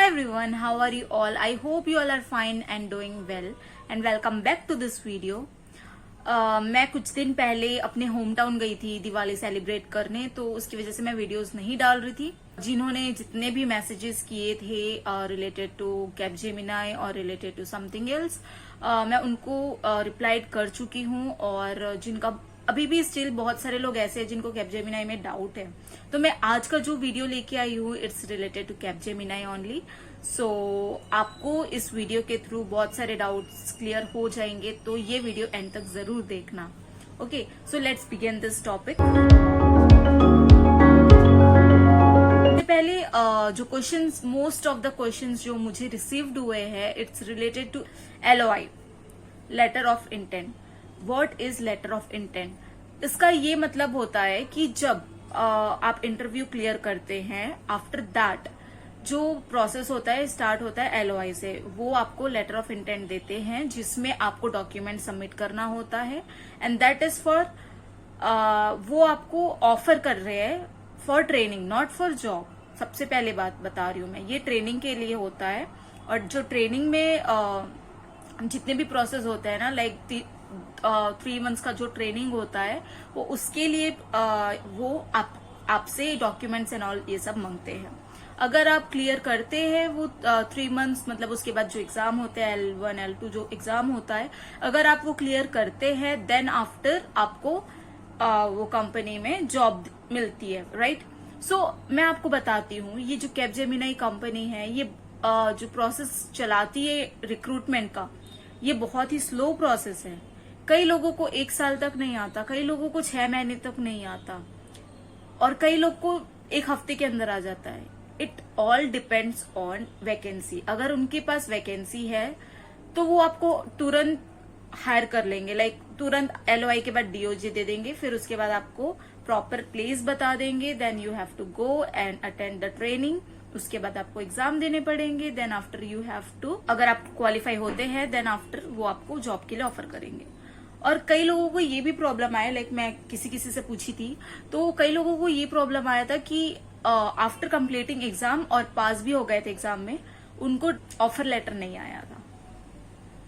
Hi everyone, how are you all? I hope you all are fine and doing well and welcome back to this video. मैं कुछ दिन पहले अपने home town गई थी Diwali celebrate करने, तो उसकी वजह से मैं वीडियोस नहीं डाल रही थी। जिन्होंने जितने भी मैसेजेस किए थे रिलेटेड टू कैपजेमिनी और रिलेटेड टू समथिंग एल्स, मैं उनको रिप्लाइड कर चुकी हूँ। और जिनका अभी भी स्टिल बहुत सारे लोग ऐसे हैं जिनको कैपजेमिनी में डाउट है, तो मैं आज का जो वीडियो लेके आई हूँ it's related to Capgemini only. So आपको इस वीडियो के थ्रू बहुत सारे डाउट्स क्लियर हो जाएंगे, तो ये वीडियो एंड तक जरूर देखना। Okay, so let's begin this topic. पहले जो questions, most of the questions जो मुझे रिसीव्ड हुए हैं it's related to LOI, letter of intent. What is letter of intent? इसका ये मतलब होता है कि जब आप इंटरव्यू क्लियर करते हैं, आफ्टर दैट जो प्रोसेस होता है स्टार्ट होता है LOI से। वो आपको लेटर ऑफ इंटेंट देते हैं जिसमें आपको डॉक्यूमेंट सबमिट करना होता है एंड दैट इज फॉर वो आपको ऑफर कर रहे हैं for training, not for job. सबसे पहले बात बता रही हूँ मैं, ये ट्रेनिंग के लिए होता है। और जो ट्रेनिंग में जितने भी प्रोसेस होते हैं ना, लाइक 3 मंथ्स का जो ट्रेनिंग होता है, वो उसके लिए वो आपसे डॉक्यूमेंट्स एंड ऑल ये सब मांगते हैं। अगर आप क्लियर करते हैं वो 3 मंथ्स, मतलब उसके बाद जो एग्जाम होते हैं L1 L2 जो एग्जाम होता है, अगर आप वो क्लियर करते हैं देन आफ्टर आपको वो कंपनी में जॉब मिलती है, राइट। सो मैं आपको बताती हूँ, ये जो कैपजेमिनी कंपनी है, ये जो प्रोसेस चलाती है रिक्रूटमेंट का, ये बहुत ही स्लो प्रोसेस है। कई लोगों को 1 साल तक नहीं आता, कई लोगों को 6 महीने तक नहीं आता, और कई लोग को 1 हफ्ते के अंदर आ जाता है। It all depends on vacancy. अगर उनके पास वैकेंसी है तो वो आपको तुरंत हायर कर लेंगे, लाइक तुरंत LOI के बाद DOJ दे देंगे, फिर उसके बाद आपको प्रॉपर प्लेस बता देंगे, then you have to go and attend the training. उसके बाद आपको एग्जाम देने पड़ेंगे, then after you have to, अगर आप क्वालिफाई होते हैं देन आफ्टर वो आपको जॉब के लिए ऑफर करेंगे। और कई लोगों को ये भी प्रॉब्लम आया, लाइक मैं किसी से पूछी थी, तो कई लोगों को ये प्रॉब्लम आया था कि आफ्टर कंप्लीटिंग एग्जाम और पास भी हो गए थे एग्जाम में, उनको ऑफर लेटर नहीं आया था।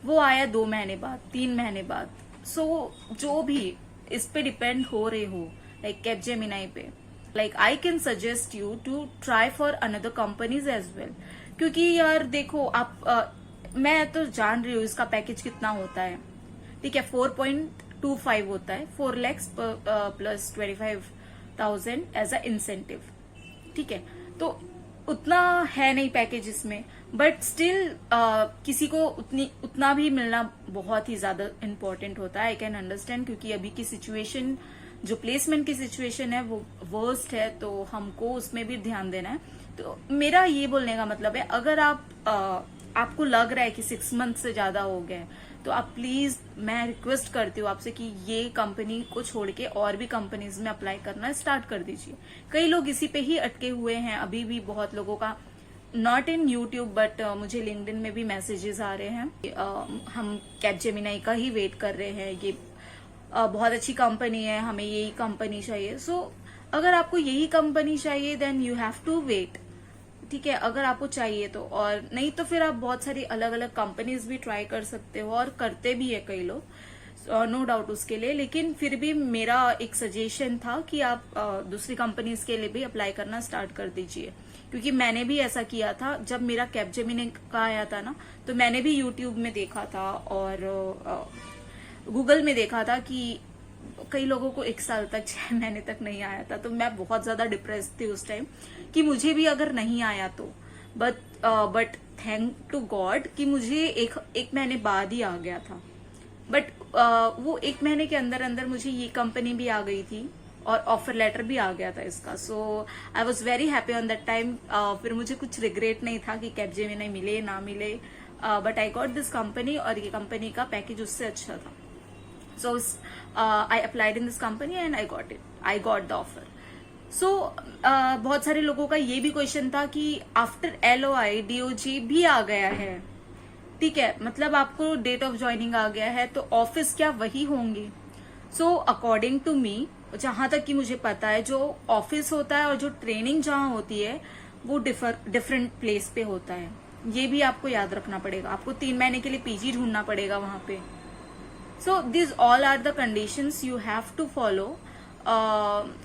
वो आया 2 महीने बाद, 3 महीने बाद। सो जो भी इस पे डिपेंड हो रहे हो, लाइक कैपजेमिनी पे, like I can suggest you to try for another companies as well. क्योंकि यार देखो आप मैं तो जान रही हूँ इसका पैकेज कितना होता है, ठीक है। 4.25 होता है, 4 lakhs plus 25,000 as a incentive, ठीक है। तो उतना है नहीं पैकेज इसमें, बट स्टिल किसी को उतना भी मिलना बहुत ही ज्यादा इम्पोर्टेंट होता है। आई कैन अंडरस्टैंड, क्योंकि अभी की सिचुएशन, जो प्लेसमेंट की सिचुएशन है वो वर्स्ट है, तो हमको उसमें भी ध्यान देना है। तो मेरा ये बोलने का मतलब है, अगर आपको लग रहा है कि 6 मंथ से ज्यादा हो गए, तो आप प्लीज, मैं रिक्वेस्ट करती हूँ आपसे कि ये कंपनी को छोड़ के और भी कंपनीज में अप्लाई करना स्टार्ट कर दीजिए। कई लोग इसी पे ही अटके हुए हैं अभी भी, बहुत लोगों का, नॉट इन यूट्यूब बट मुझे लिंक्डइन में भी मैसेजेस आ रहे हैं। हम कैपजेमिनी का ही वेट कर रहे हैं, ये बहुत अच्छी कंपनी है, हमें यही कंपनी चाहिए। सो अगर आपको यही कंपनी चाहिए then you have to wait, ठीक है, अगर आपको चाहिए तो। और नहीं तो फिर आप बहुत सारी अलग अलग कंपनीज भी ट्राई कर सकते हो, और करते भी है कई लोग, नो डाउट उसके लिए। लेकिन फिर भी मेरा एक सजेशन था कि आप दूसरी कंपनीज के लिए भी अप्लाई करना स्टार्ट कर दीजिए, क्योंकि मैंने भी ऐसा किया था। जब मेरा कैपजेमिनी का आया था ना, तो मैंने भी यूट्यूब में देखा था और गूगल में देखा था कि कई लोगों को 1 साल तक, 6 महीने तक नहीं आया था। तो मैं बहुत ज्यादा डिप्रेस थी उस टाइम कि मुझे भी अगर नहीं आया तो, बट थैंक टू गॉड कि मुझे एक महीने बाद ही आ गया था। बट वो 1 महीने के अंदर अंदर मुझे ये कंपनी भी आ गई थी और ऑफर लेटर भी आ गया था इसका। So I was very happy on that time. फिर मुझे कुछ रिग्रेट नहीं था कि कैपजेमिनी मिले ना मिले, but I got this company, और ये कंपनी का पैकेज उससे अच्छा था। So I applied in this company and I got it. I got the offer. So बहुत सारे लोगों का ये भी क्वेश्चन था कि आफ्टर LOI DOJ भी आ गया है, ठीक है, मतलब आपको डेट ऑफ ज्वाइनिंग आ गया है, तो ऑफिस क्या वही होंगे? सो अकॉर्डिंग टू मी, जहां तक कि मुझे पता है, जो ऑफिस होता है और जो ट्रेनिंग जहां होती है वो डिफरेंट प्लेस पे होता है, ये भी आपको याद रखना पड़ेगा। आपको 3 महीने के लिए पीजी ढूंढना पड़ेगा वहां पे। So this all are the conditions you have to follow,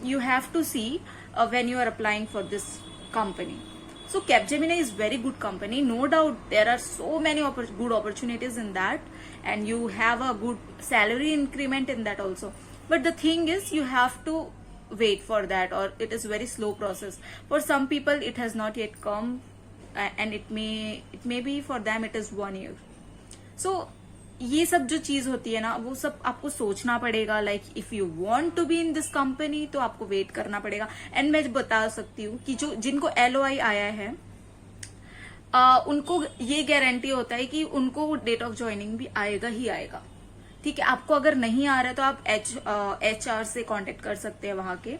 you have to see when you are applying for this company. So Capgemini is very good company, no doubt there are so many good opportunities in that, and you have a good salary increment in that also. But the thing is, you have to wait for that, or it is very slow process. For some people it has not yet come, and it may be for them it is 1 year. So ये सब जो चीज होती है ना, वो सब आपको सोचना पड़ेगा। Like if you want to be in this company तो आपको वेट करना पड़ेगा। एंड मैं बता सकती हूँ कि जो जिनको LOI आया है उनको ये गारंटी होता है कि उनको डेट ऑफ ज्वाइनिंग भी आएगा ही आएगा। ठीक है, आपको अगर नहीं आ रहा है तो आप HR से कांटेक्ट कर सकते हैं वहां के।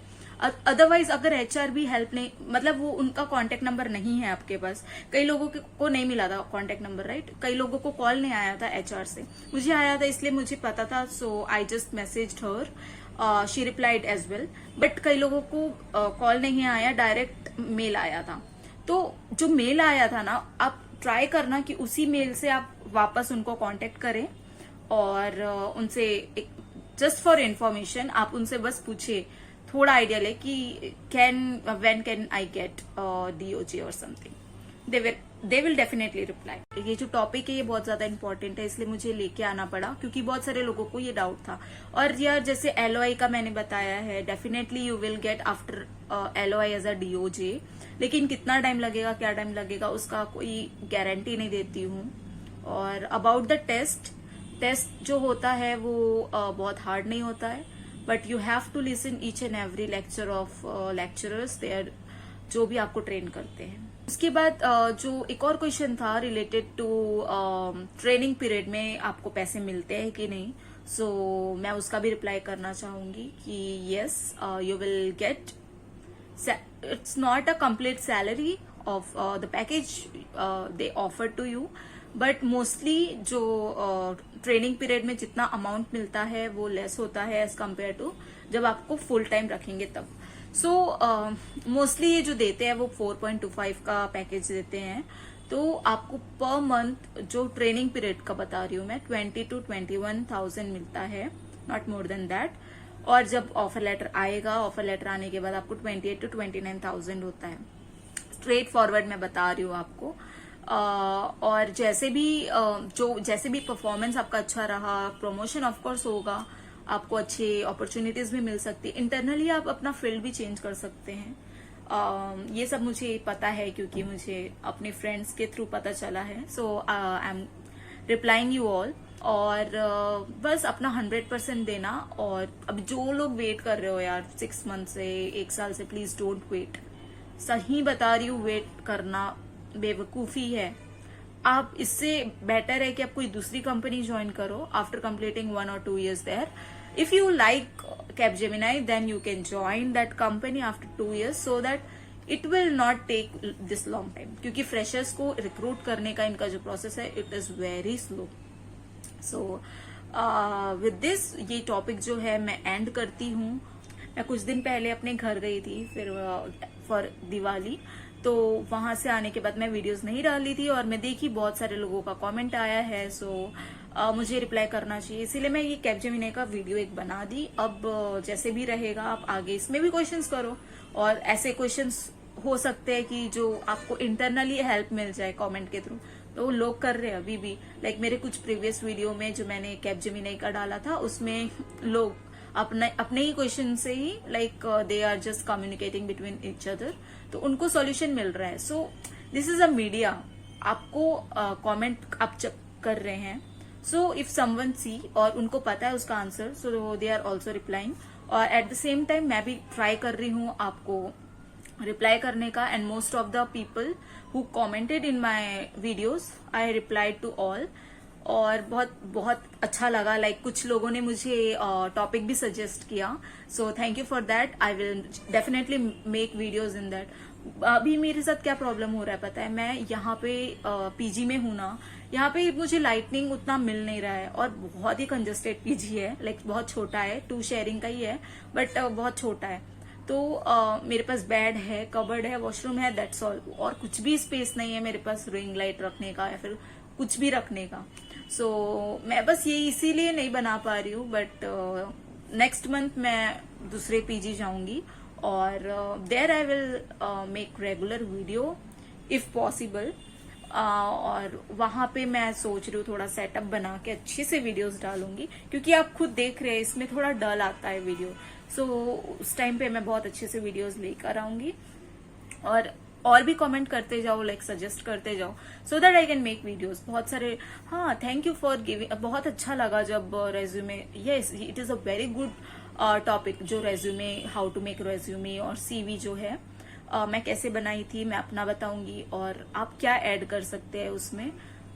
अदरवाइज अगर HR भी हेल्प नहीं, मतलब वो उनका कांटेक्ट नंबर नहीं है आपके पास, कई लोगों को नहीं मिला था कांटेक्ट नंबर, राइट। कई लोगों को कॉल नहीं आया था HR से, मुझे आया था इसलिए मुझे पता था। So I just messaged her, she replied as well. But कई लोगों को कॉल नहीं आया, डायरेक्ट मेल आया था। तो जो मेल आया था ना, आप ट्राई करना कि उसी मेल से आप वापस उनको कॉन्टेक्ट करें, और उनसे जस्ट फॉर इन्फॉर्मेशन आप उनसे बस पूछे, थोड़ा आइडिया ले कि when can I get DOJ और something. They will definitely reply. ये जो टॉपिक है ये बहुत ज्यादा इंपॉर्टेंट है, इसलिए मुझे लेके आना पड़ा, क्योंकि बहुत सारे लोगों को ये डाउट था। और यार जैसे LOI का मैंने बताया है, definitely you will get after LOI as a DOJ, लेकिन कितना टाइम लगेगा, क्या टाइम लगेगा, उसका कोई गारंटी नहीं देती हूँ। और अबाउट द टेस्ट जो होता है वो बहुत हार्ड नहीं होता है, but you have to listen each and every lecture of lecturers there, जो भी आपको ट्रेन करते हैं। उसके बाद जो एक और क्वेश्चन था रिलेटेड टू ट्रेनिंग पीरियड में आपको पैसे मिलते हैं कि नहीं। सो मैं उसका भी रिप्लाई करना चाहूंगी कि yes, you will get, it's not a complete salary of the package they offer to you, but mostly जो ट्रेनिंग पीरियड में जितना अमाउंट मिलता है वो लेस होता है एज कम्पेयर टू जब आपको फुल टाइम रखेंगे तब। सो मोस्टली ये जो देते हैं वो 4.25 का पैकेज देते हैं। तो आपको पर मंथ जो ट्रेनिंग पीरियड का बता रही हूँ मैं, 20 to 21,000 मिलता है, नॉट मोर देन दैट। और जब ऑफर लेटर आएगा, ऑफर लेटर आने के बाद आपको 28 to 29,000 होता है। स्ट्रेट फॉरवर्ड मैं बता रही हूँ आपको। और जैसे भी परफॉर्मेंस आपका अच्छा रहा, प्रमोशन ऑफकोर्स होगा, आपको अच्छी अपॉर्चुनिटीज भी मिल सकती है। इंटरनली आप अपना फील्ड भी चेंज कर सकते हैं। ये सब मुझे पता है क्योंकि मुझे अपने फ्रेंड्स के थ्रू पता चला है। So I am replying you all. और बस अपना 100% देना। और अब जो लोग वेट कर रहे हो यार 6 मंथ से, 1 साल से, प्लीज डोंट वेट। सही बता रही हूँ, वेट करना बेवकूफी है। आप इससे बेटर है कि आप कोई दूसरी कंपनी ज्वाइन करो after completing 1 or 2 years there. If you like Capgemini then you can join that company after 2 years so that it will not take this long time, क्योंकि फ्रेशर्स को रिक्रूट करने का इनका जो प्रोसेस है it is very slow. So with this ये topic जो है मैं एंड करती हूँ। मैं कुछ दिन पहले अपने घर गई थी फिर फॉर दिवाली, तो वहां से आने के बाद मैं वीडियोस नहीं डाली थी और मैं देखी बहुत सारे लोगों का कमेंट आया है। सो मुझे रिप्लाई करना चाहिए, इसीलिए मैं ये Capgemini का वीडियो एक बना दी। अब जैसे भी रहेगा आप आगे इसमें भी क्वेश्चंस करो, और ऐसे क्वेश्चंस हो सकते हैं कि जो आपको इंटरनली हेल्प मिल जाए कमेंट के थ्रू, तो लोग कर रहे हैं अभी भी। लाइक मेरे कुछ प्रीवियस वीडियो में जो मैंने Capgemini का डाला था उसमें लोग अपने ही क्वेश्चन से ही like they are just communicating between each other, तो उनको सॉल्यूशन मिल रहा है। So this is a media, आपको कमेंट आप कर रहे हैं। सो इफ समवन सी और उनको पता है उसका answer, so they are also replying. और एट द सेम टाइम मैं भी ट्राई कर रही हूँ आपको रिप्लाई करने का। And most of the people who commented in my videos I replied to all. और बहुत अच्छा लगा। लाइक कुछ लोगों ने मुझे टॉपिक भी सजेस्ट किया, so thank you for that. I will definitely make videos in that. अभी मेरे साथ क्या प्रॉब्लम हो रहा है पता है, मैं यहाँ पे पीजी में हूँ ना, यहाँ पे मुझे लाइटनिंग उतना मिल नहीं रहा है और बहुत ही कंजस्टेड पीजी है। लाइक बहुत छोटा है, 2 शेयरिंग का ही है बट बहुत छोटा है। तो मेरे पास बेड है, कबर्ड है, वॉशरूम है, दैट्स ऑल। और कुछ भी स्पेस नहीं है मेरे पास रिंग लाइट रखने का या फिर कुछ भी रखने का। सो मैं बस ये इसीलिए नहीं बना पा रही हूँ, बट नेक्स्ट मंथ मैं दूसरे पीजी जाऊंगी और there I will make regular video if possible. और वहां पे मैं सोच रही हूँ थोड़ा सेटअप बना के अच्छे से वीडियोस डालूंगी, क्योंकि आप खुद देख रहे हैं इसमें थोड़ा डल आता है वीडियो। सो उस टाइम पे मैं बहुत अच्छे से वीडियोस लेकर आऊंगी और भी कमेंट करते जाओ, लाइक सजेस्ट करते जाओ, so that I can make videos बहुत सारे। हाँ, थैंक यू फॉर गिविंग। बहुत अच्छा लगा जब resume, yes it is a very good topic, जो resume, how to make resume और सीवी जो है मैं कैसे बनाई थी, मैं अपना बताऊंगी और आप क्या ऐड कर सकते हैं उसमें।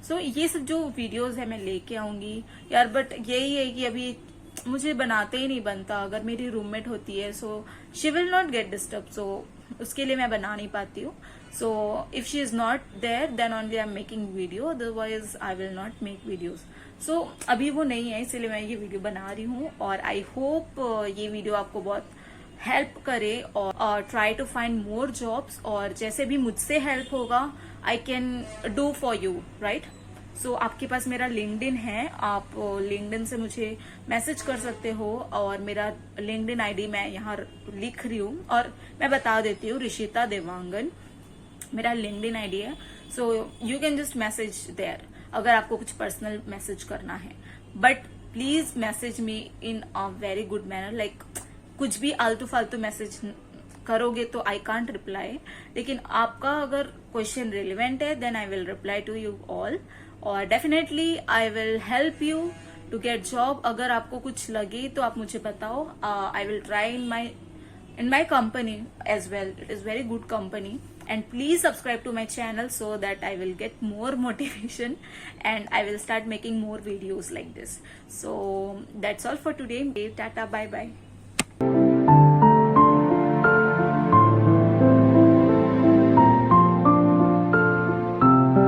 सो ये सब जो वीडियोस है मैं लेके आऊंगी यार। बट यही है कि अभी मुझे बनाते ही नहीं बनता। अगर मेरी रूममेट होती है so she will not get disturb, so उसके लिए मैं बना नहीं पाती हूँ। So if she is not there then only I am making video, otherwise I will not make videos. So अभी वो नहीं है, इसीलिए मैं ये वीडियो बना रही हूँ और आई होप ये वीडियो आपको बहुत हेल्प करे और try to find more jobs. और जैसे भी मुझसे हेल्प होगा I can do for you, right. So आपके पास मेरा लिंक्डइन है, आप लिंक्डइन से मुझे मैसेज कर सकते हो और मेरा लिंक्डइन आईडी मैं यहाँ लिख रही हूँ और मैं बता देती हूँ, ऋषिता देवांगन मेरा लिंक्डइन आईडी है। So you can just message there अगर आपको कुछ पर्सनल मैसेज करना है। But please message me in a very good manner, like कुछ भी आलतू फालतू मैसेज करोगे तो आई कांट रिप्लाई। लेकिन आपका अगर क्वेश्चन रिलेवेंट है then I will reply to you all और definitely I will help you to get job. अगर आपको कुछ लगे तो आप मुझे बताओ, I will try in my company as well. It is very good company and please subscribe to my channel so that I will get more motivation and I will start making more videos like this. So that's all for today. Tata, bye bye.